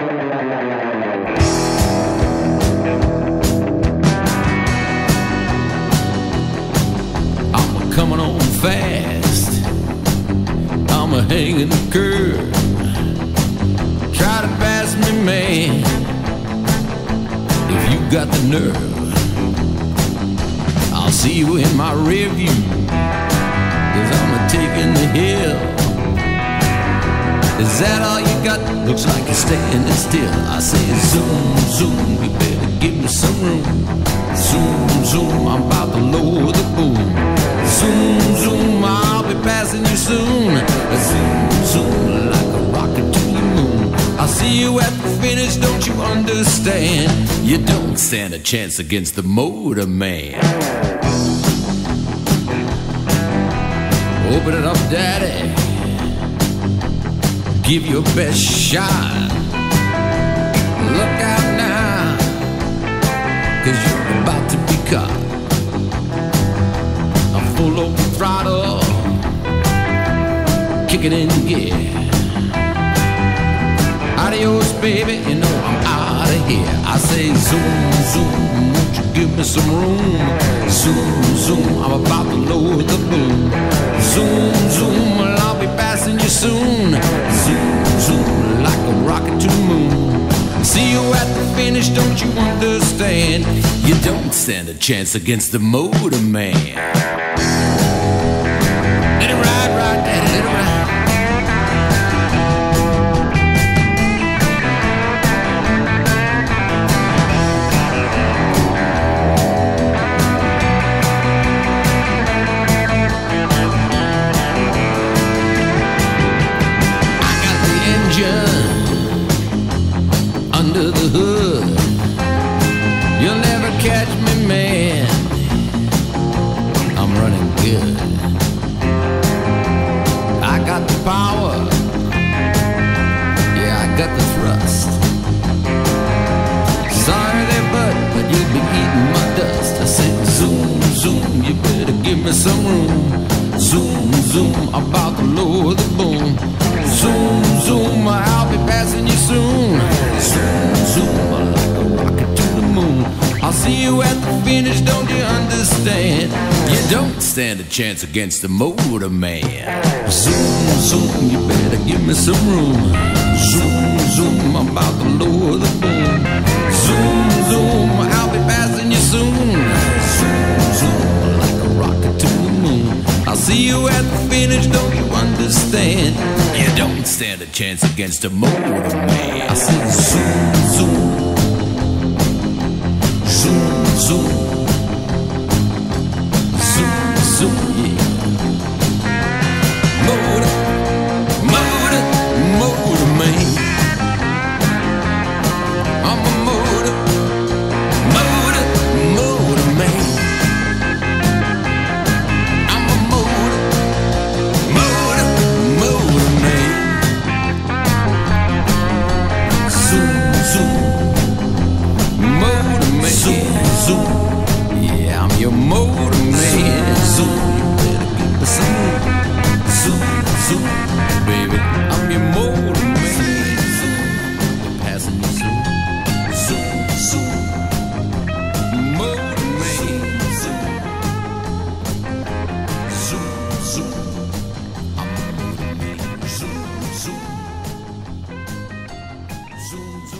I'm coming on fast, I'm a hanging the curve. Try to pass me, man, if you got the nerve. I'll see you in my rear view, 'cause I'm a-taking the hill. Is that all you got? Looks like you're standing still. I say zoom, zoom, you better give me some room. Zoom, zoom, I'm about to lower the boom. Zoom, zoom, I'll be passing you soon. Zoom, zoom, like a rocket to the moon. I'll see you at the finish, don't you understand? You don't stand a chance against the Motor Man. Open it up, daddy, give your best shot. Look out now, 'cause you're about to be caught. I'm full open throttle, kick it in gear. Adios, baby, you know I'm out of here. I say zoom, zoom, won't you give me some room? Zoom, zoom, I'm about to lower the boom. Zoom, zoom, well, I'll be passing you soon. Zoom, zoom, like a rocket to the moon. See you at the finish, don't you understand? You don't stand a chance against the Motor Man. Let it ride, ride, daddy, let it ride. Under the hood, you'll never catch me, man. I'm running good. I got the power, yeah, I got the thrust. Sorry there, but you'll be eating my dust. I say zoom, zoom, you better give me some room. Zoom, zoom, I'm about to lower the boom. Zoom, zoom, I'll be passing you soon. Zoom, zoom, like a rocket to the moon. I'll see you at the finish, don't you understand? You don't stand a chance against the Motor Man. Zoom, zoom, you better give me some room. Zoom, zoom, I'm about to lower the boom. Zoom, zoom, I'll be passing you soon. Zoom, zoom, like a rocket to the moon. I'll see you at the finish, don't you understand? You don't stand a chance against a Motor Man. I say zoom, zoom, zoom, zoom, zoom, zoom, yeah. Motor, Motor, Motor Man. I'm a motor, Motor, Motor Man. Zoom, yeah, I'm your Motor Man. Zoom, you better give me some room. Zoom, zoom, baby, I'm your Motor Man. Zoom, passing you soon. Zoom, zoom, Motor Man. Zoom, zoom, I'm a Motor Man. Zoom, zoom, zoom, zoom.